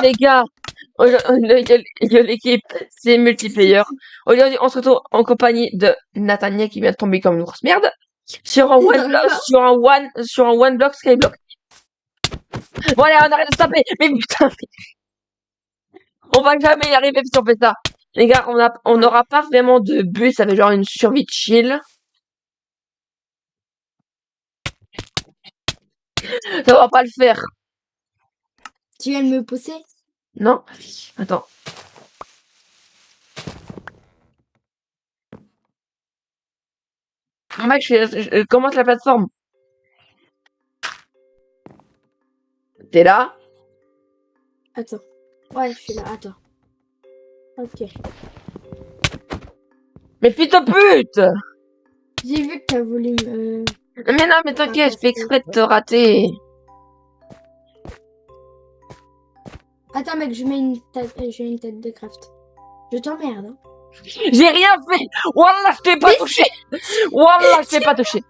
Les gars, l'équipe, c'est multiplayer. Aujourd'hui, on se retrouve en compagnie de Nathania qui vient de tomber comme une grosse merde sur un one block skyblock. Bon allez, on arrête de se taper. Mais putain, on va jamais y arriver si on fait ça. Les gars, on n'aura pas vraiment de but, ça fait genre une survie chill. Ça va pas le faire. Tu viens de me pousser? Non? Attends. Mec, je commence la plateforme. T'es là? Attends. Ouais, je suis là. Attends. Ok. Mais fils de pute! J'ai vu que t'as voulu me... Mais non, mais t'inquiète, je fais exprès de te rater. Attends, mec, je mets une tête de craft. Je t'emmerde. Hein. J'ai rien fait! Wallah, je t'ai pas touché! Wallah, je t'ai pas touché!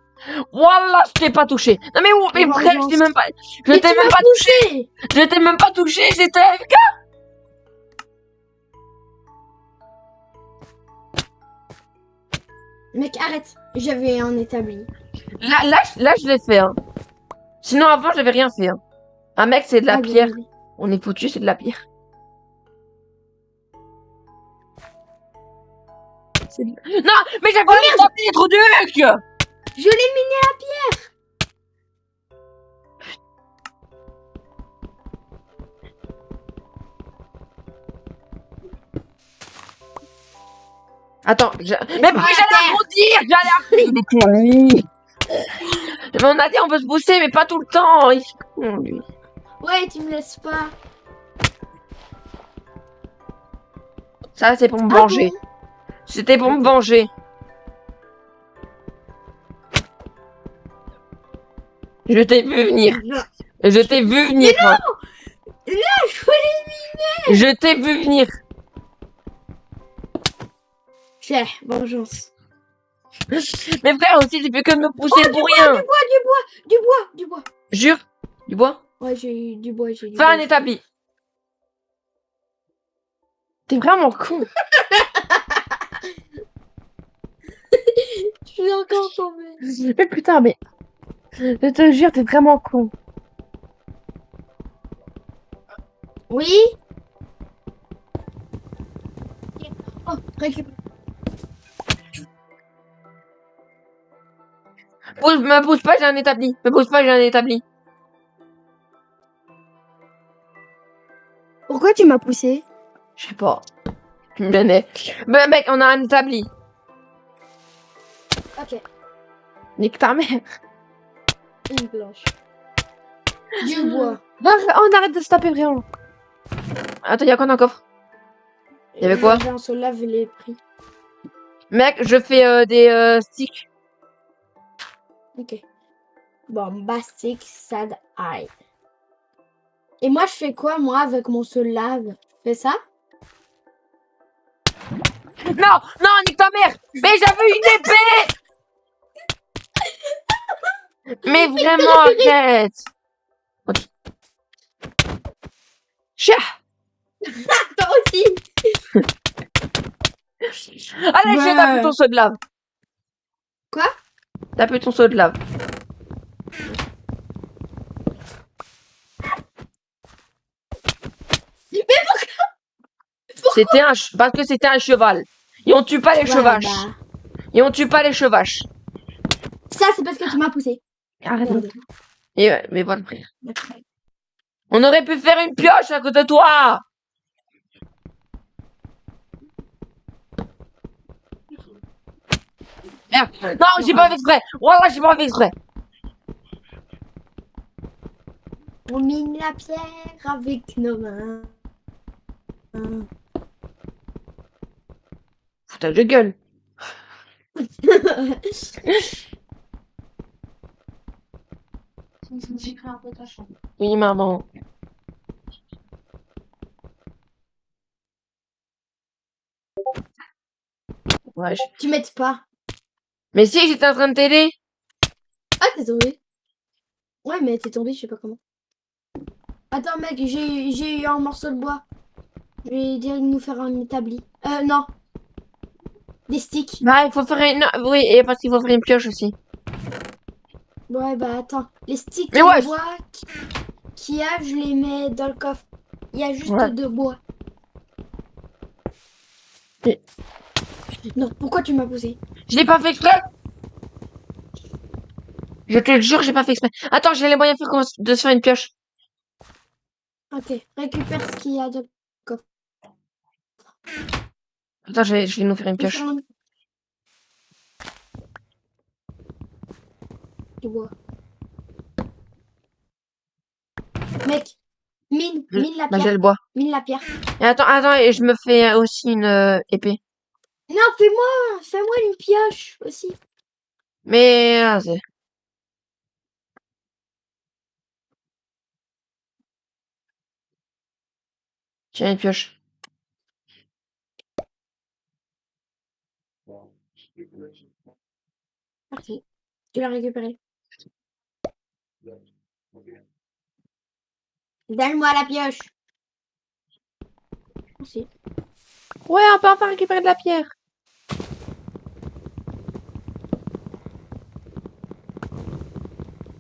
Wallah, je t'ai pas touché! Non mais où? Mais frère, je t'ai même pas... Je t'ai même pas touché! Je t'ai même pas touché, j'étais AFK! Mec, arrête. J'avais un établi. Là, je l'ai fait, hein. Sinon, avant, j'avais rien fait, hein. Un mec, c'est de la pierre. Bien. On est foutu, c'est de la pierre. Non, mais j'avais un établi, trop duc! Je l'ai miné à pierre. Attends, mais pourquoi j'allais arrondir? J'allais arrondir des conneries! Mais on a dit on peut se booster, mais pas tout le temps! Lui. Ouais, tu me laisses pas. Ça, c'est pour me venger. Bon. C'était pour me venger. Je t'ai vu venir. Je t'ai vu venir. Mais non! Là, je voulais miner. Je t'ai vu venir. J'ai vengeance. Mais frère, aussi, tu fais que me pousser pour rien. Du bois. Jure? Du bois? Ouais, j'ai du bois, j'ai du bois. Fais un établi. T'es vraiment con. Je suis encore tombée. Mais putain, mais... Je te jure, t'es vraiment con. Oui? Oh, récupère. Me pousse pas, j'ai un établi. Me pousse pas, j'ai un établi. Pourquoi tu m'as poussé? Je sais pas. Tu me gênais. Mais mec, on a un établi. Ok. Nique ta mère. Une planche. Du bois. On arrête de se taper vraiment. Attends, y'a quoi dans le coffre? Y'avait quoi? J'ai un seul lave les prix. Mec, je fais des sticks. Ok. Bombastic sad eye. Et moi, je fais quoi, moi, avec mon seul lave? Je fais ça? Non, non, nique ta mère. Mais j'avais une épée. Mais vraiment, arrête. Chia. Toi aussi. Allez, j'ai tapé ton saut de lave. Quoi? Tape ton saut de lave. Mais pourquoi? C'était parce que c'était un cheval. Et on tue pas les chevaches. Et on tue pas les chevaches. Ça, c'est parce que tu m'as poussé. Arrête. Et ouais, mais voilà, frère. On aurait pu faire une pioche à côté de toi. Merde. Non, j'ai pas fait exprès. Voilà, j'ai pas fait exprès. On mine la pierre avec nos mains. Foutage de gueule. Oui, maman. Ouais, Tu m'aides pas. Mais si, j'étais en train de t'aider. Ah, t'es tombé. Ouais, mais t'es tombé, je sais pas comment. Attends, mec, j'ai eu un morceau de bois. Je vais dire de nous faire un établi. Non, des sticks. Bah, il faut faire une... Oui, et parce qu'il faut faire une pioche aussi. Ouais, bah attends. Les sticks Mais et le ouais! bois qu'il y a, je les mets dans le coffre. Il y a juste Ouais. de bois. Et- Non, pourquoi tu m'as poussé? Je l'ai pas fait exprès! Je te le jure, j'ai pas fait exprès. Attends, j'ai les moyens de de se faire une pioche. Ok, récupère ce qu'il y a dans le coffre. Attends, je vais nous faire une Je vais faire pioche. du bois. Mec, mine la Bah, j'ai le pierre. bois. Mine la pierre. Et attends, et je me fais aussi une épée. Non, fais-moi une pioche aussi. Mais, tiens, une pioche. Parfait. Tu l'as récupéré. Donne-moi la pioche. Merci. Ouais, on peut enfin récupérer de la pierre.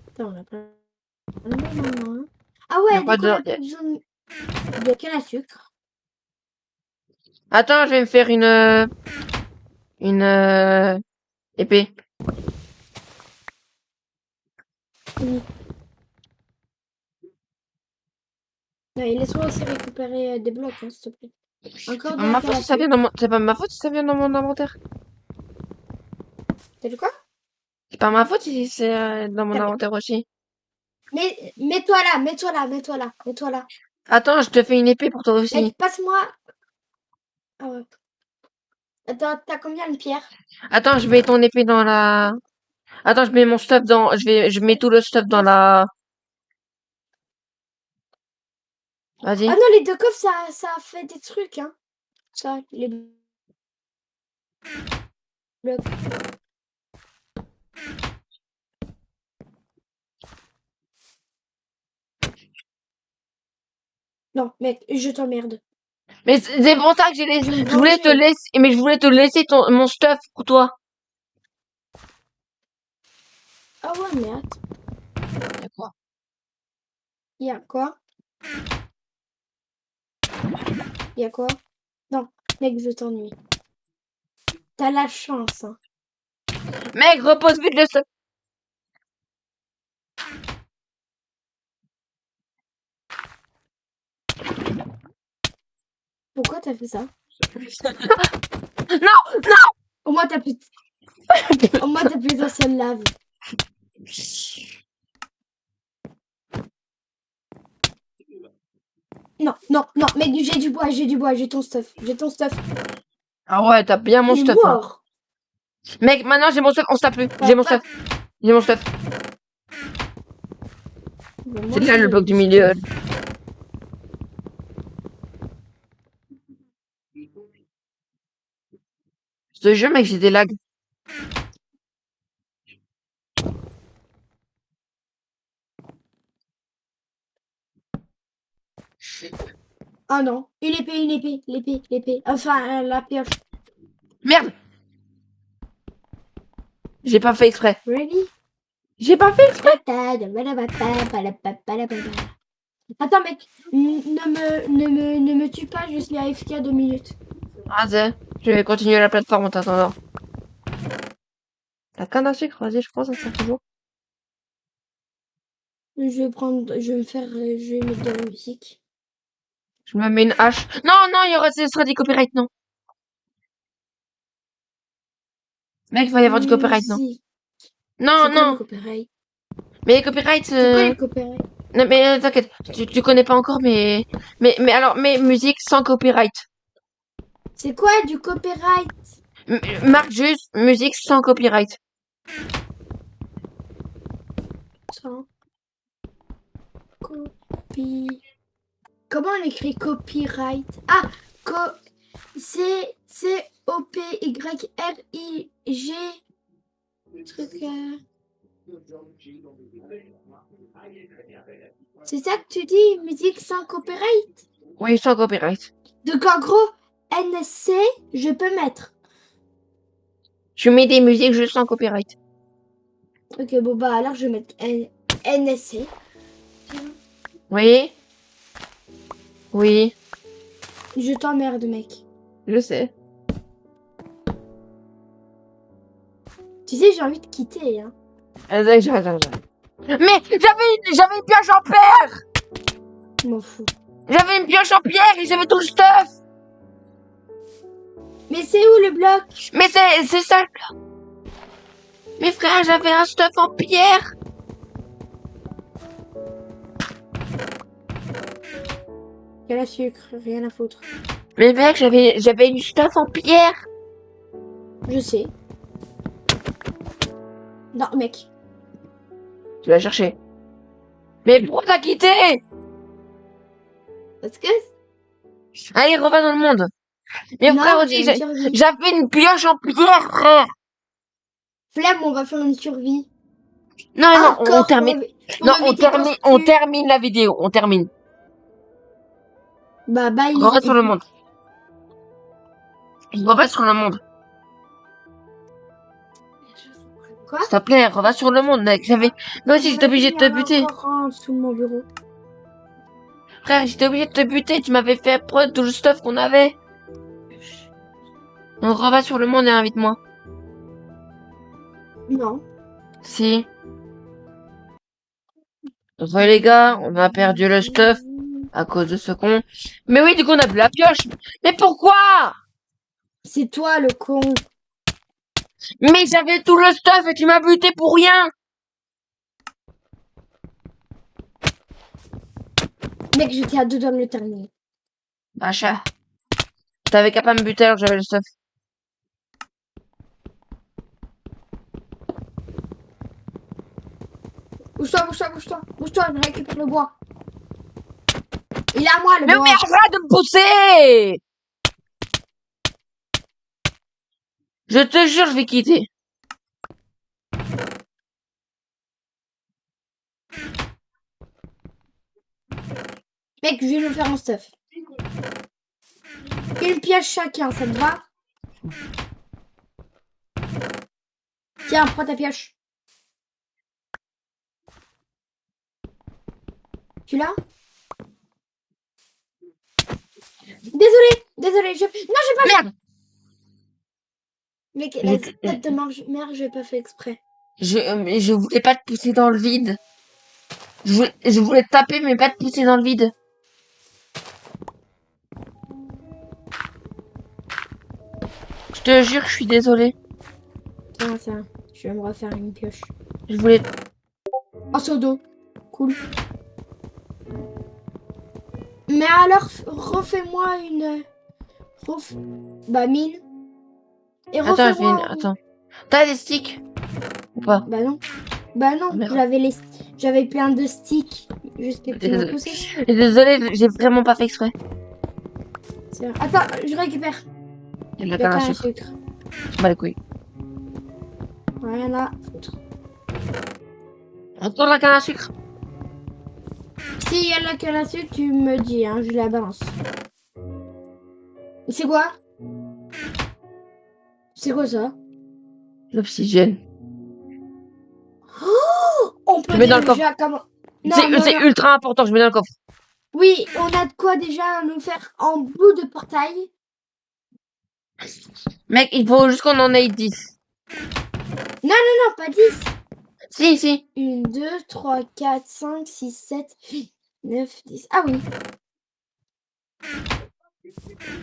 Attends, on a pas. Non. Ah Y a ouais, pas dès qu'on de... a plus besoin de canne à sucre. Attends, je vais me faire une épée. Fini. Non, et laisse-moi aussi récupérer des blocs, hein, s'il te plaît. C'est Encore pas de la ma canne faute à si ça vient sucre. dans mon... C'est pas ma faute si ça vient dans mon inventaire. T'as dit quoi? C'est pas ma faute si c'est dans mon T'as bien. inventaire aussi. Mais mets-toi là, mets-toi là, mets-toi là, mets-toi là. Attends, je te fais une épée pour toi aussi. Mec, passe-moi. Ah ouais. Attends, t'as combien de pierres? Attends, je mets ton épée dans la... Attends, je mets mon stuff dans... Je mets tout le stuff dans Coffre. la... Ah Vas-y. non, les deux coffres, ça a fait des trucs, hein. Ça, les blocs. Non, mec, je t'emmerde. Mais c'est pour ça que j'ai Je vais me je voulais te venger. laisser... Mais je voulais te laisser mon stuff pour toi. Ah ouais, mais attends. D'accord. Il y a quoi? Il y a quoi? Non, mec, je t'ennuie. T'as la chance, hein. Mec, repose vite le stuff. Pourquoi t'as fait ça? Non, non. Au moins, t'as plus... Au moins, t'as plus d'ancienne lave. Non, mec, j'ai ton stuff. J'ai ton stuff. Ah ouais, t'as bien mon Il est stuff, hein. mort. Mec, maintenant j'ai mon stuff, on se tape plus. Bah, J'ai mon pas... stuff. J'ai mon stuff. Bah, moi C'est là aussi, le j'ai bloc mon du milieu. stuff. Je te jure, mec, j'ai des lags. Ah non, l'épée. Enfin, la pioche. Merde! J'ai pas fait exprès. Ready? J'ai pas fait exprès. Attends, mec, ne me tue pas, je suis AFK 2 minutes. Vas-y, je vais continuer la plateforme en t'attendant. La canne à sucre, vas-y, je prends ça sert toujours. Je vais me faire, je vais mettre de la musique. Je me mets une hache. Non, non, ce sera des copyrights, non. Mec, il va y avoir du copyright, non. Musique. Non, C'est quoi les non. copyrights? Mais les copyrights, C'est quoi les copyrights? non, mais t'inquiète, tu connais pas encore, mais alors, mais musique sans copyright. C'est quoi du copyright? Marque juste musique sans copyright. Sans copy. Comment on écrit copyright? Ah, C-O-P-Y-R-I-G. Truc. C'est ça que tu dis, musique sans copyright? Oui, sans copyright. Donc en gros, NSC, je peux mettre. Tu mets des musiques juste sans copyright. Ok, bon bah alors je vais mettre NSC. Oui. Oui, Je t'emmerde, mec. je sais. Tu sais, j'ai envie de quitter, hein. J'arrête. Mais j'avais une pioche en pierre. Je m'en fous. J'avais une pioche en pierre et j'avais tout le stuff. Mais c'est où le bloc? Mais c'est ça. Mes frères, j'avais un stuff en pierre. Quel à sucre, rien à foutre. Mais mec, j'avais une stuff en pierre. Je sais. Non, mec. Tu vas chercher. Mais pourquoi t'as quitté? Parce que... Allez, reviens dans le monde. Mais Non, frère on aussi, fait une survie. j'avais une pioche en pierre, frère. Flemme, on va faire une survie. Non, Ah, non, on encore termine. pour Non, éviter qu'on se on tue. termine la vidéo. On termine. Bah, bye Reviens sur le les... monde. Reviens sur le monde. Quoi? S'il te plaît, reviens sur le monde, mec. Moi aussi, j'étais obligé de te buter. Encore sous mon bureau. Frère, j'étais obligé de te buter. Tu m'avais fait preuve de tout le stuff qu'on avait. Donc, reviens sur le monde et invite-moi. Non. Si. Ouais, les gars, on a perdu le stuff à cause de ce con. Mais oui, du coup, on a plus la pioche. Mais pourquoi? C'est toi le con. Mais j'avais tout le stuff et tu m'as buté pour rien. Mec, j'étais à deux doigts de le terminer. Achat. T'avais qu'à pas me buter alors que j'avais le stuff. Bouge-toi, je récupère le bois. Il est à moi le Mais bois. arrête de me pousser! Je te jure, je vais quitter. Mec, je vais nous faire un stuff. Une pièce chacun, ça te va? Tiens, prends ta pioche. Tu l'as? Désolé, non, j'ai pas... Merde! Mec, Je la te- tête de merde, j'ai pas fait exprès. Mais je voulais pas te pousser dans le vide. Je voulais te taper, mais pas te pousser dans le vide. Je te jure, je suis désolée. Tiens, ça, je vais me refaire une pioche. Je voulais... Oh, seau d'eau. Cool. Mais alors, refais-moi une... Bah, mine. Et Attends, refais-moi... Attends. T'as des sticks? Ou pas? Bah non. Bah non, Ah, merde. j'avais plein de sticks. Juste que tu m'as poussé. Désolée, j'ai vraiment pas fait exprès. Attends, je récupère. Il y a de la Il y a canne à qu'un sucre. sucre. Je bats les couilles. Rien à foutre. Encore de la canne à sucre. S'il y a de la canne à sucre, tu me dis, hein, je la balance. C'est quoi? C'est quoi ça? L'oxygène. On peut Je mets dans le déjà comment... Non, C'est ultra important, je mets dans le coffre. Oui, on a de quoi déjà nous faire en bout de portail. Mec, il faut juste qu'on en ait 10. Non, pas 10. Si. 1, 2, 3, 4, 5, 6, 7, 8, 9, 10. Ah oui.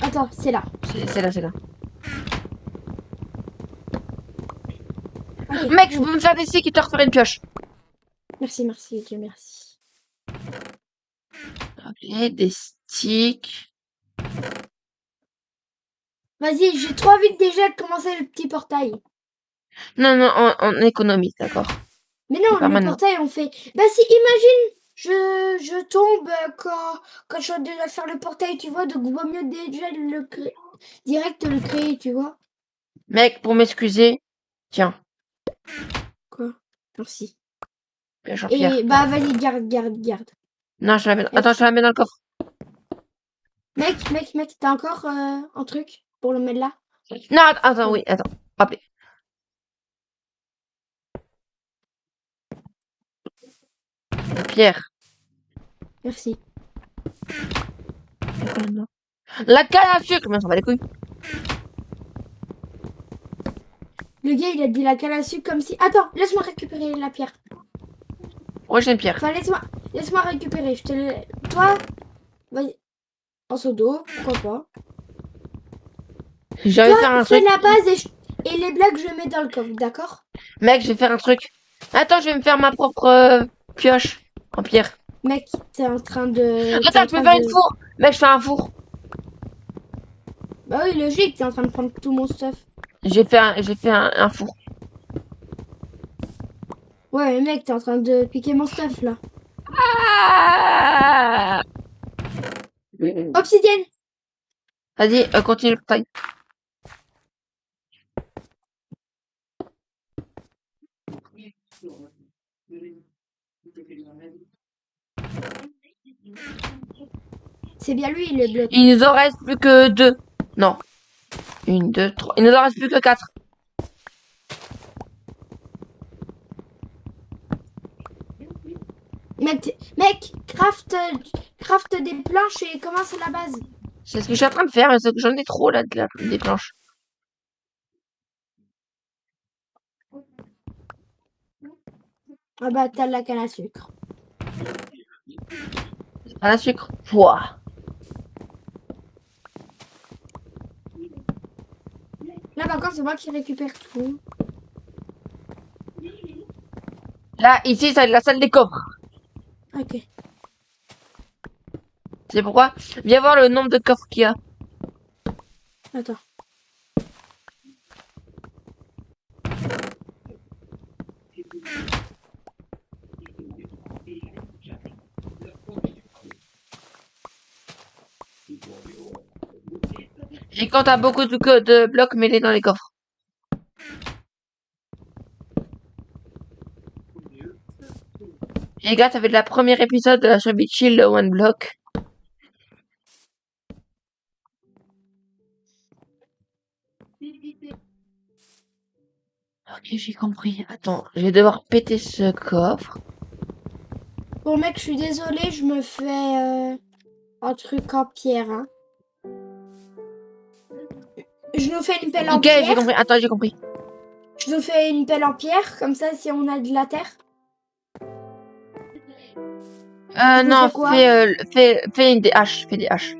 Attends, c'est là. C'est là. Okay. Mec, je peux me faire des sticks et te refaire une pioche. Merci, Dieu merci. Ok, des sticks. Vas-y, j'ai trop envie déjà de commencer le petit portail. Non, on économise, d'accord. Mais non, le portail, on fait... Bah si, imagine, je tombe quand je suis déjà faire le portail, tu vois, donc vaut mieux déjà direct le créer, tu vois. Mec, pour m'excuser, tiens. Quoi? Merci. Pioche en pierre. Et bah vas-y, garde. Non, je la mets. Attends, je la mets dans le coffre. Mec, t'as encore un truc pour le mettre là? Non, attends, oui, attends. Rappelez. Pierre. Merci. La canne à sucre, mais on s'en bat les couilles. Le gars, il a dit la canne à sucre comme si... Attends, laisse-moi récupérer la pierre. Prochaine pierre. Enfin, laisse-moi récupérer. Toi, vas-y. En seau d'eau, pourquoi pas. J'ai envie de faire un Fais truc. la base et les blocs, je mets dans le coffre, d'accord? Mec, je vais faire un truc. Attends, je vais me faire ma propre pioche en pierre. Mec, t'es en train de... Attends, je peux faire une four. Mec, je fais un four. Bah oui, logique, t'es en train de prendre tout mon stuff. J'ai fait un four. Ouais, mais mec, t'es en train de piquer mon stuff, là. Ah Obsidienne! Vas-y, continue le portail. C'est bien lui, le bloc. Il nous en reste plus que 2. Non. 1, 2, 3. Il nous en reste plus que 4. Mec, craft des planches et commence la base. C'est ce que je suis en train de faire, mais c'est que j'en ai trop là des planches. Ah bah, t'as la canne à sucre. À la sucre. Pouah. Là, par contre, c'est moi qui récupère tout. Là, ici, c'est la salle des coffres. Ok. C'est pourquoi? Viens voir le nombre de coffres qu'il y a. Attends. Et quand t'as beaucoup de blocs, mets-les dans les coffres. Et les gars, ça fait de la première épisode de la survie chill One Block. Ok, j'ai compris. Attends, je vais devoir péter ce coffre. Bon, mec, je suis désolée, je me fais un truc en pierre. Hein. Je nous fais une pelle en Ok, pierre. j'ai compris. Attends, j'ai compris. Je nous fais une pelle en pierre, comme ça, si on a de la terre. Non, fais quoi fais des haches. Fais des haches.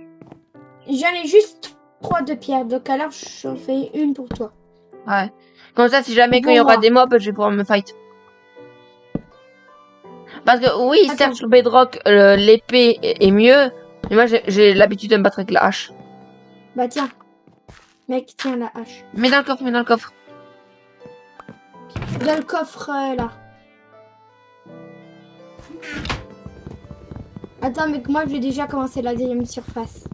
J'en ai juste 3 de pierre, donc alors j'en fais une pour toi. Ouais. Comme ça, si jamais quand il y Bon, aura moi. des mobs, je vais pouvoir me fight. Parce que oui, Attends. certes, sur Bedrock, l'épée est mieux. Mais moi, j'ai l'habitude de me battre avec la hache. Bah tiens. Mec, tiens la hache. Mets dans le coffre, mets dans le coffre. Dans le coffre, là. Attends, mec, moi, j'ai déjà commencé la deuxième surface.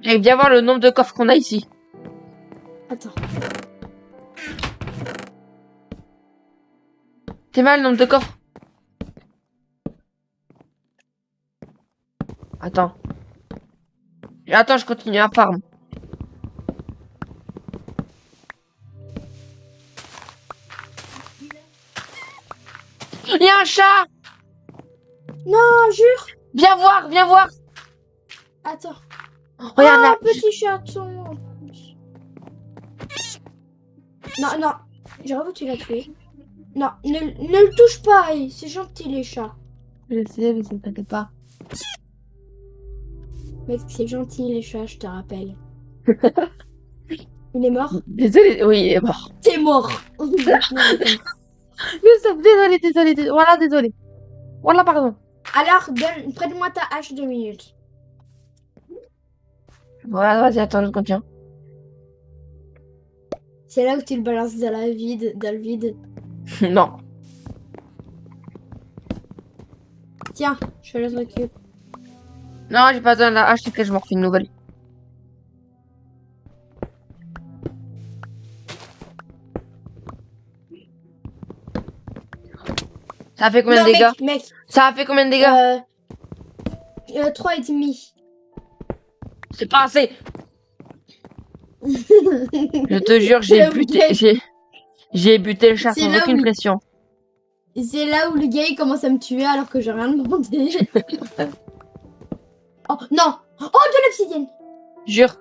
Et viens voir le nombre de coffres qu'on a ici. Attends. C'est mal le nombre de coffres. Attends. Attends, je continue à farm. Il y a un chat! Non, jure. Viens voir, viens voir! Attends. Regarde là. Petit chaton. Non, non. J'avoue, tu l'as tué. Non, ne le touche pas. C'est gentil, les chats. Je sais, t'inquiète pas. Mec, c'est gentil, les chats, je te rappelle. Il est mort? Désolé, oui, il est mort. T'es mort. Désolé. Voilà, désolé. Voilà, pardon. Alors, prête-moi ta hache 2 minutes. Voilà, vas-y, attends, je continue. C'est là où tu le balances dans le vide. Non. Tiens, je le récupère. Non, j'ai pas besoin de la hache, c'est que je m'en refais une nouvelle. Ça a fait combien de dégâts? Mec. Ça a fait combien de dégâts? 3,5. C'est pas assez. Je te jure, j'ai buté le chat sans aucune pression. C'est là où le gars il commence à me tuer alors que j'ai rien demandé. Oh non. Oh, de l'obsidienne. Jure.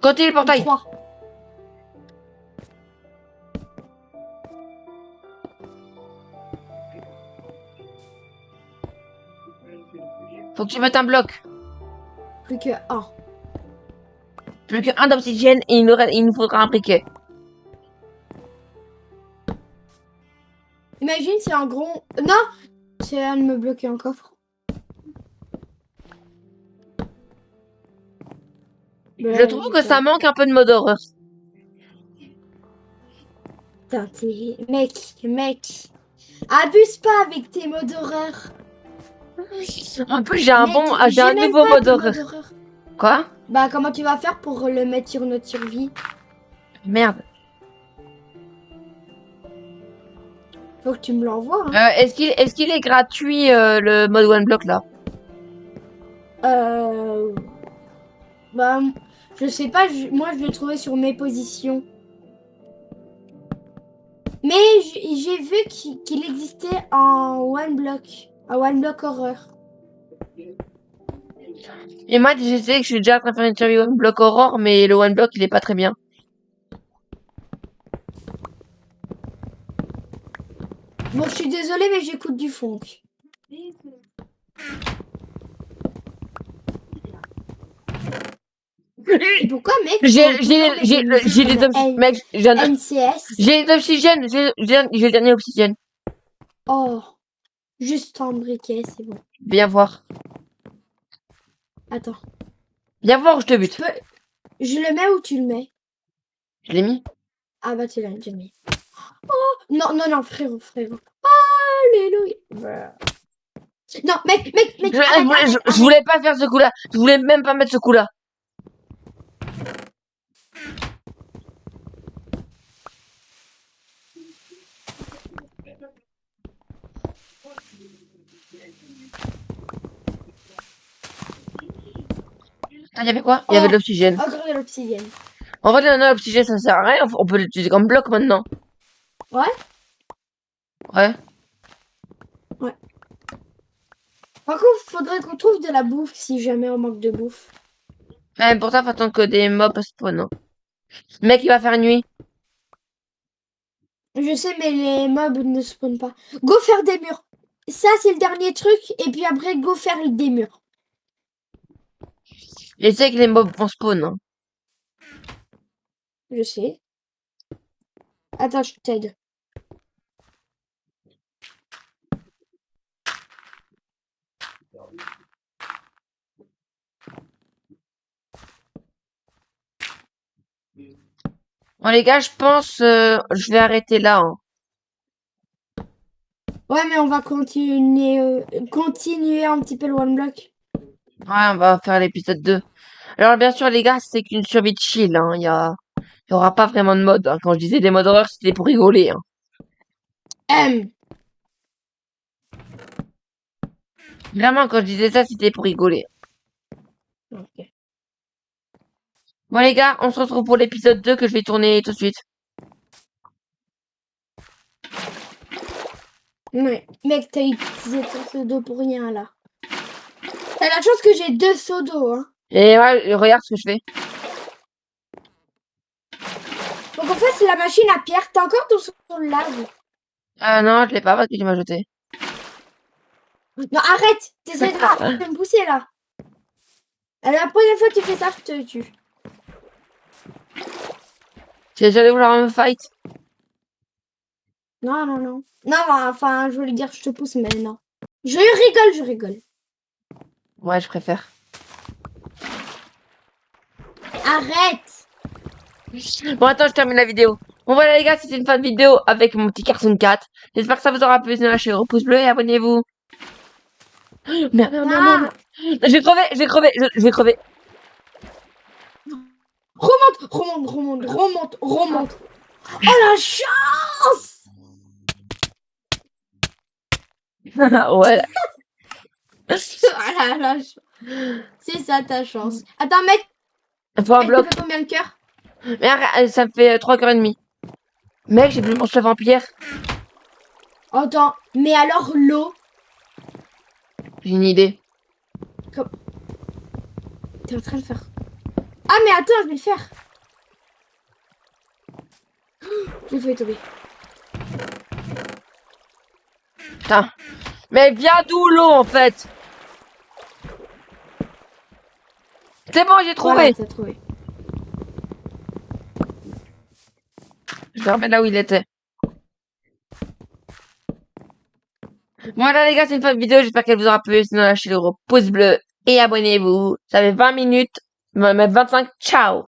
Continue le portail. 3. Faut que tu mettes un bloc. Plus que 1. Plus qu'un d'obsidienne et il nous faudra un briquet. Imagine si en gros... Non. C'est à de me bloquer un coffre. Je trouve que ça manque un peu de mode horreur. Putain, mec. Abuse pas avec tes modes d'horreur. En plus, j'ai un nouveau mode horreur. Quoi? Bah, comment tu vas faire pour le mettre sur notre survie? Merde. Faut que tu me l'envoies. Hein. Est-ce qu'il est gratuit le mode one block là? Bah, je sais pas. Moi, je l'ai trouvé sur mes positions. Mais j'ai vu qu'il existait en one block, horreur. Et moi, je sais que je suis déjà en train de faire une survie one block horror, mais le one block il est pas très bien. Bon, je suis désolée, mais j'écoute du funk. Et pourquoi, mec? J'ai les obsidiennes, j'ai le dernier obsidienne. Oh, juste un briquet, c'est bon. Viens voir. Attends. Viens voir où je te bute. Je le mets ou tu le mets? Je l'ai mis. Ah bah tu l'as déjà mis. Oh, non, frérot. Alléluia. Non, mec. Je voulais pas faire ce coup-là. Je voulais même pas mettre ce coup-là. Ah, il y avait quoi? Il y avait de l'oxygène. Encore de l'obsidienne. En fait, l'oxygène, ça sert à rien. On peut l'utiliser comme bloc maintenant. Ouais. Par contre, faudrait qu'on trouve de la bouffe si jamais on manque de bouffe. Ouais, pour ça, faut attendre que des mobs spawn. Hein. Le mec, il va faire nuit. Je sais, mais les mobs ne spawnent pas. Go faire des murs. Ça, c'est le dernier truc. Et puis après, go faire des murs. Je sais que les mobs vont spawn. Hein. Je sais. Attends, je t'aide. Bon, les gars, je pense je vais arrêter là. Hein. Ouais, mais on va continuer un petit peu le one block. Ouais, on va faire l'épisode 2. Alors, bien sûr, les gars, c'est qu'une survie de chill. Hein. Il y aura pas vraiment de mode. Hein. Quand je disais des modes horreur, c'était pour rigoler. Hein. Vraiment, quand je disais ça, c'était pour rigoler. Okay. Bon, les gars, on se retrouve pour l'épisode 2 que je vais tourner tout de suite. Ouais, mec, t'as utilisé ton seau d'eau pour rien, là. T'as la chance que j'ai 2 seaux d'eau, hein. Et ouais, regarde ce que je fais. Donc en fait, c'est la machine à pierre. T'as encore ton seau de lave? Ah non, je l'ai pas parce que tu m'as jeté. Non, arrête! T'essaies de me pousser, là. La première fois que tu fais ça, je te tue. Tu es allé vouloir me fight? Non. Non, enfin, je voulais dire je te pousse, mais non. Je rigole. Ouais, je préfère. Arrête! Bon, attends, je termine la vidéo. Bon, voilà, les gars, c'était une fin de vidéo avec mon petit Carson 4. J'espère que ça vous aura plu. Lâchez un pouce bleu et abonnez-vous. Merde. Je vais crever. Remonte. Oh la chance! Ouais. Ah là, c'est ça ta chance. Attends, mec, Il faut un ça bloc. fait combien de cœurs? Mais arrête, ça me fait 3 cœurs et demi. Mec, j'ai plus de monstre vampire. Attends, mais alors l'eau, J'ai une idée. t'es en train de faire. Ah, mais attends, je vais le faire. J'ai failli tomber. Putain. Mais viens d'où l'eau en fait? C'est bon, j'ai trouvé. Voilà, t'as trouvé. Je vais remettre là où il était. Voilà les gars, c'est une fin de vidéo. J'espère qu'elle vous aura plu. Sinon, lâchez le gros pouce bleu et abonnez-vous. Ça fait 20 minutes. Même 25. Ciao.